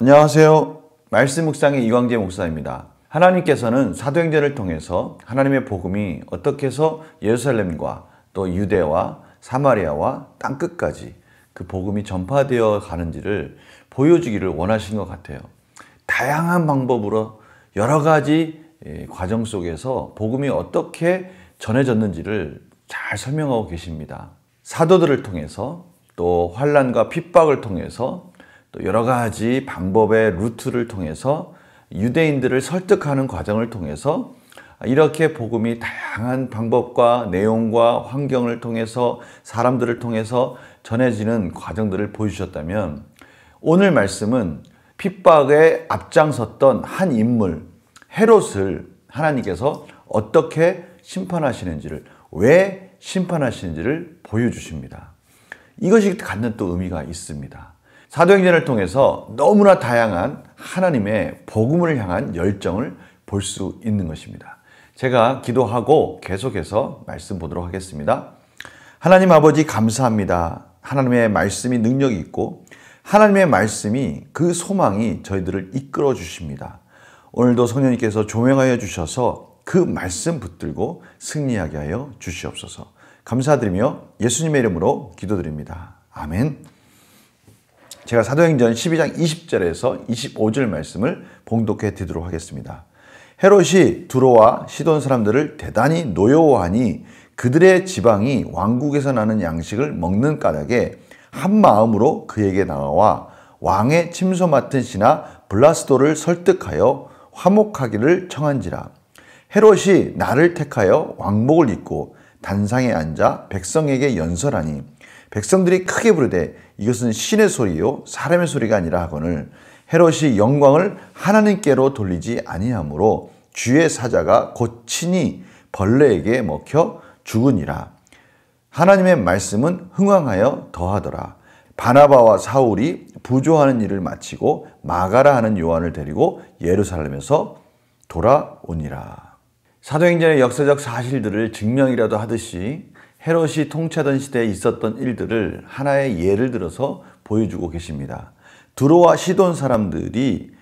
안녕하세요. 말씀 묵상의 이광재 목사입니다. 하나님께서는 사도행전을 통해서 하나님의 복음이 어떻게 해서 예루살렘과 또 유대와 사마리아와 땅끝까지 그 복음이 전파되어 가는지를 보여주기를 원하신 것 같아요. 다양한 방법으로 여러 가지 과정 속에서 복음이 어떻게 전해졌는지를 잘 설명하고 계십니다. 사도들을 통해서 또 환난과 핍박을 통해서 또 여러 가지 방법의 루트를 통해서 유대인들을 설득하는 과정을 통해서 이렇게 복음이 다양한 방법과 내용과 환경을 통해서 사람들을 통해서 전해지는 과정들을 보여주셨다면, 오늘 말씀은 핍박에 앞장섰던 한 인물 헤롯을 하나님께서 어떻게 심판하시는지를, 왜 심판하시는지를 보여주십니다. 이것이 갖는 또 의미가 있습니다. 사도행전을 통해서 너무나 다양한 하나님의 복음을 향한 열정을 볼 수 있는 것입니다. 제가 기도하고 계속해서 말씀 보도록 하겠습니다. 하나님 아버지, 감사합니다. 하나님의 말씀이 능력이 있고 하나님의 말씀이, 그 소망이 저희들을 이끌어 주십니다. 오늘도 성령님께서 조명하여 주셔서 그 말씀 붙들고 승리하게 하여 주시옵소서. 감사드리며 예수님의 이름으로 기도드립니다. 아멘. 제가 사도행전 12장 20절에서 25절 말씀을 봉독해 드리도록 하겠습니다. 헤롯이 두로와 시돈 사람들을 대단히 노여워하니 그들의 지방이 왕국에서 나는 양식을 먹는 까닭에 한 마음으로 그에게 나와 왕의 침소 맡은 신하 블라스도를 설득하여 화목하기를 청한지라. 헤롯이 나를 택하여 왕복을 입고 단상에 앉아 백성에게 연설하니 백성들이 크게 부르되 이것은 신의 소리요 사람의 소리가 아니라 하거늘 헤롯이 영광을 하나님께로 돌리지 아니하므로 주의 사자가 곧 친히 벌레에게 먹혀 죽으니라. 하나님의 말씀은 흥왕하여 더하더라. 바나바와 사울이 부조하는 일을 마치고 마가라 하는 요한을 데리고 예루살렘에서 돌아오니라. 사도행전의 역사적 사실들을 증명이라도 하듯이 헤롯이 통치하던 시대에 있었던 일들을 하나의 예를 들어서 보여주고 계십니다. 두로와 시돈 사람들이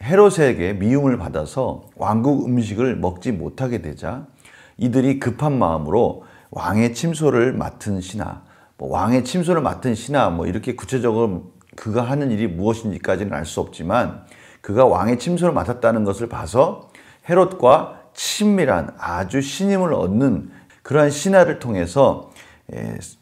헤롯에게 미움을 받아서 왕국 음식을 먹지 못하게 되자 이들이 급한 마음으로 왕의 침소를 맡은 신하, 왕의 침소를 맡은 신하, 이렇게 구체적으로 그가 하는 일이 무엇인지까지는 알 수 없지만 그가 왕의 침소를 맡았다는 것을 봐서 헤롯과 친밀한 아주 신임을 얻는 그러한 신하를 통해서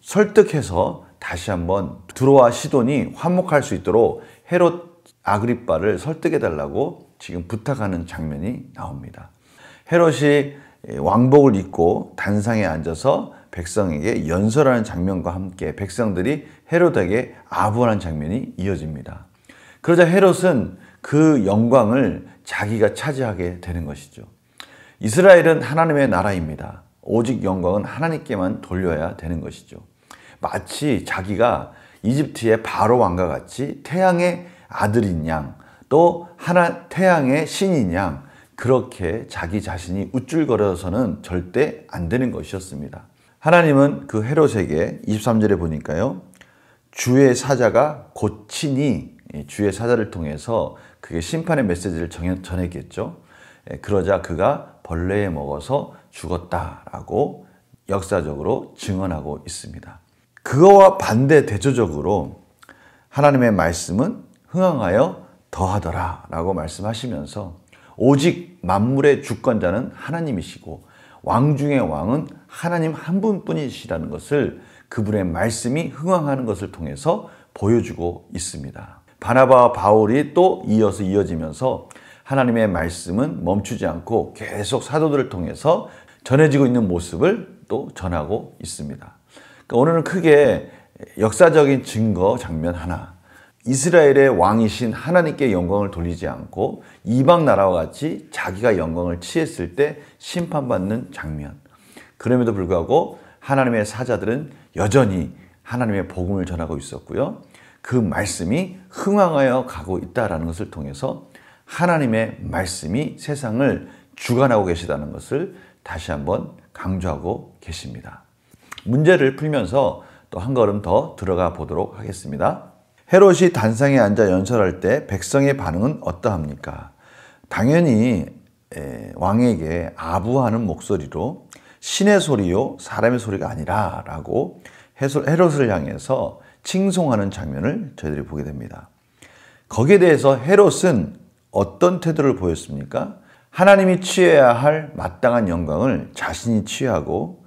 설득해서 다시 한번 두로와 시돈이 화목할 수 있도록 헤롯 아그리빠를 설득해달라고 지금 부탁하는 장면이 나옵니다. 헤롯이 왕복을 입고 단상에 앉아서 백성에게 연설하는 장면과 함께 백성들이 헤롯에게 아부하는 장면이 이어집니다. 그러자 헤롯은 그 영광을 자기가 차지하게 되는 것이죠. 이스라엘은 하나님의 나라입니다. 오직 영광은 하나님께만 돌려야 되는 것이죠. 마치 자기가 이집트의 바로 왕과 같이 태양의 아들인 양, 또 태양의 신인 양, 그렇게 자기 자신이 우쭐거려서는 절대 안 되는 것이었습니다. 하나님은 그 헤롯에게 23절에 보니까요, 주의 사자가 곧 친히, 주의 사자를 통해서 그게 심판의 메시지를 전했겠죠. 그러자 그가 벌레에 먹어서 죽었다라고 역사적으로 증언하고 있습니다. 그거와 반대 대조적으로 하나님의 말씀은 흥왕하여 더하더라 라고 말씀하시면서 오직 만물의 주권자는 하나님이시고 왕 중의 왕은 하나님 한 분뿐이시라는 것을, 그분의 말씀이 흥왕하는 것을 통해서 보여주고 있습니다. 바나바와 바울이 또 이어지면서 하나님의 말씀은 멈추지 않고 계속 사도들을 통해서 전해지고 있는 모습을 또 전하고 있습니다. 그러니까 오늘은 크게 역사적인 증거 장면 하나, 이스라엘의 왕이신 하나님께 영광을 돌리지 않고 이방 나라와 같이 자기가 영광을 취했을 때 심판받는 장면. 그럼에도 불구하고 하나님의 사자들은 여전히 하나님의 복음을 전하고 있었고요. 그 말씀이 흥왕하여 가고 있다는 것을 통해서 하나님의 말씀이 세상을 주관하고 계시다는 것을 다시 한번 강조하고 계십니다. 문제를 풀면서 또 한 걸음 더 들어가 보도록 하겠습니다. 헤롯이 단상에 앉아 연설할 때 백성의 반응은 어떠합니까? 당연히 왕에게 아부하는 목소리로 신의 소리요 사람의 소리가 아니라 라고 헤롯을 향해서 칭송하는 장면을 저희들이 보게 됩니다. 거기에 대해서 헤롯은 어떤 태도를 보였습니까? 하나님이 취해야 할 마땅한 영광을 자신이 취하고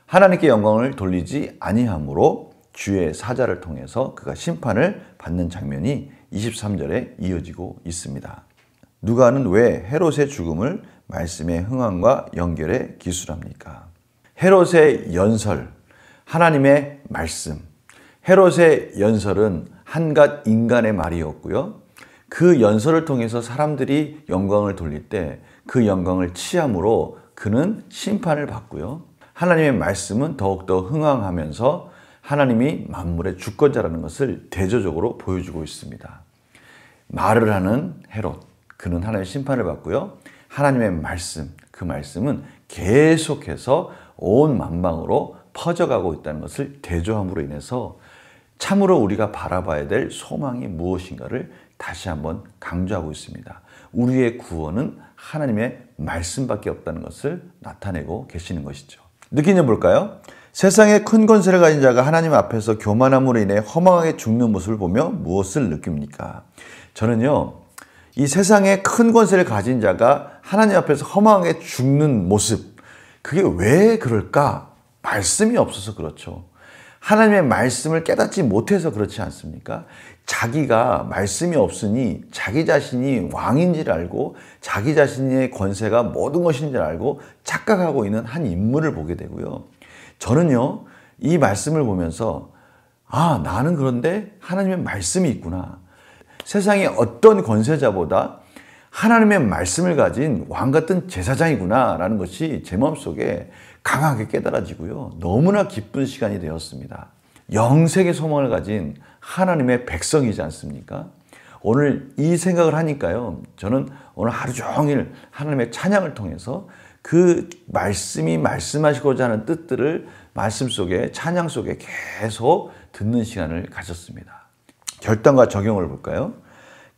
하나님께 영광을 돌리지 아니하므로 주의 사자를 통해서 그가 심판을 받는 장면이 23절에 이어지고 있습니다. 누가는 왜 헤롯의 죽음을 말씀의 흥함과 연결해 기술합니까? 헤롯의 연설, 하나님의 말씀. 헤롯의 연설은 한갓 인간의 말이었고요. 그 연설을 통해서 사람들이 영광을 돌릴 때 그 영광을 취함으로 그는 심판을 받고요. 하나님의 말씀은 더욱더 흥황하면서 하나님이 만물의 주권자라는 것을 대조적으로 보여주고 있습니다. 말을 하는 헤롯, 그는 하나님의 심판을 받고요. 하나님의 말씀, 그 말씀은 계속해서 온 만방으로 퍼져가고 있다는 것을 대조함으로 인해서 참으로 우리가 바라봐야 될 소망이 무엇인가를 다시 한번 강조하고 있습니다. 우리의 구원은 하나님의 말씀밖에 없다는 것을 나타내고 계시는 것이죠. 느낀 점 볼까요? 세상에 큰 권세를 가진 자가 하나님 앞에서 교만함으로 인해 허망하게 죽는 모습을 보며 무엇을 느낍니까? 저는요, 이 세상에 큰 권세를 가진 자가 하나님 앞에서 허망하게 죽는 모습, 그게 왜 그럴까? 말씀이 없어서 그렇죠. 하나님의 말씀을 깨닫지 못해서 그렇지 않습니까? 자기가 말씀이 없으니 자기 자신이 왕인 줄 알고 자기 자신의 권세가 모든 것인 줄 알고 착각하고 있는 한 인물을 보게 되고요. 저는요, 이 말씀을 보면서 나는 그런데 하나님의 말씀이 있구나. 세상의 어떤 권세자보다 하나님의 말씀을 가진 왕 같은 제사장이구나 라는 것이 제 마음속에 강하게 깨달아지고요. 너무나 기쁜 시간이 되었습니다. 영생의 소망을 가진 하나님의 백성이지 않습니까? 오늘 이 생각을 하니까요. 저는 오늘 하루 종일 하나님의 찬양을 통해서 그 말씀이 말씀하시고자 하는 뜻들을 말씀 속에, 찬양 속에 계속 듣는 시간을 가졌습니다. 결단과 적용을 볼까요?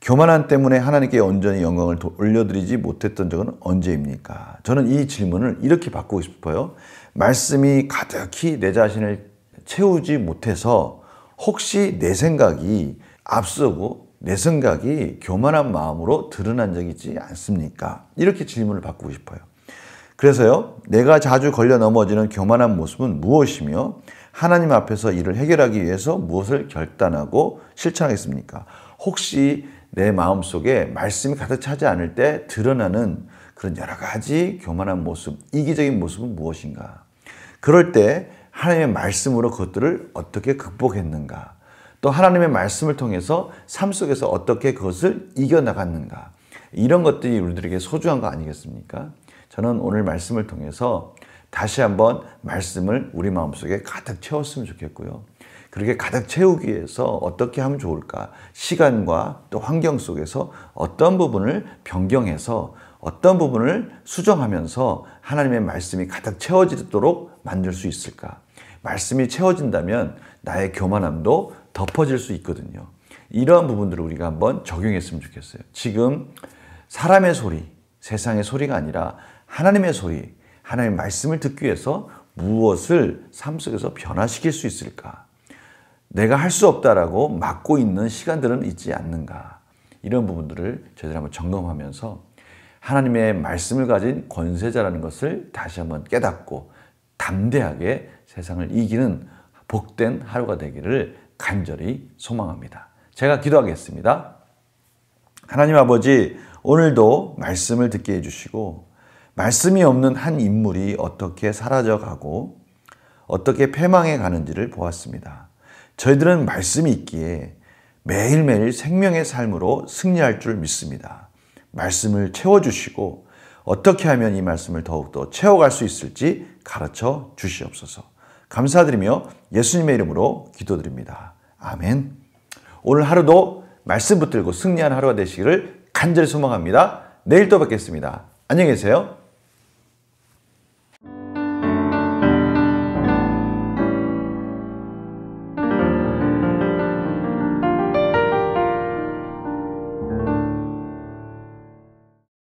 교만함 때문에 하나님께 온전히 영광을 올려드리지 못했던 적은 언제입니까? 저는 이 질문을 이렇게 바꾸고 싶어요. 말씀이 가득히 내 자신을 채우지 못해서 혹시 내 생각이 앞서고 내 생각이 교만한 마음으로 드러난 적이 있지 않습니까? 이렇게 질문을 바꾸고 싶어요. 그래서요, 내가 자주 걸려 넘어지는 교만한 모습은 무엇이며 하나님 앞에서 이를 해결하기 위해서 무엇을 결단하고 실천하겠습니까? 혹시 내 마음속에 말씀이 가득 차지 않을 때 드러나는 그런 여러 가지 교만한 모습, 이기적인 모습은 무엇인가? 그럴 때 하나님의 말씀으로 그것들을 어떻게 극복했는가? 또 하나님의 말씀을 통해서 삶 속에서 어떻게 그것을 이겨나갔는가? 이런 것들이 우리들에게 소중한 거 아니겠습니까? 저는 오늘 말씀을 통해서 다시 한번 말씀을 우리 마음속에 가득 채웠으면 좋겠고요. 그렇게 가득 채우기 위해서 어떻게 하면 좋을까? 시간과 또 환경 속에서 어떤 부분을 변경해서 어떤 부분을 수정하면서 하나님의 말씀이 가득 채워지도록 만들 수 있을까? 말씀이 채워진다면 나의 교만함도 덮어질 수 있거든요. 이러한 부분들을 우리가 한번 적용했으면 좋겠어요. 지금 사람의 소리, 세상의 소리가 아니라 하나님의 소리, 하나님의 말씀을 듣기 위해서 무엇을 삶 속에서 변화시킬 수 있을까? 내가 할 수 없다라고 막고 있는 시간들은 있지 않는가? 이런 부분들을 저희들이 한번 점검하면서 하나님의 말씀을 가진 권세자라는 것을 다시 한번 깨닫고 담대하게 세상을 이기는 복된 하루가 되기를 간절히 소망합니다. 제가 기도하겠습니다. 하나님 아버지, 오늘도 말씀을 듣게 해주시고 말씀이 없는 한 인물이 어떻게 사라져가고 어떻게 패망해 가는지를 보았습니다. 저희들은 말씀이 있기에 매일매일 생명의 삶으로 승리할 줄 믿습니다. 말씀을 채워주시고 어떻게 하면 이 말씀을 더욱더 채워갈 수 있을지 가르쳐 주시옵소서. 감사드리며 예수님의 이름으로 기도드립니다. 아멘. 오늘 하루도 말씀 붙들고 승리하는 하루가 되시기를 간절히 소망합니다. 내일 또 뵙겠습니다. 안녕히 계세요.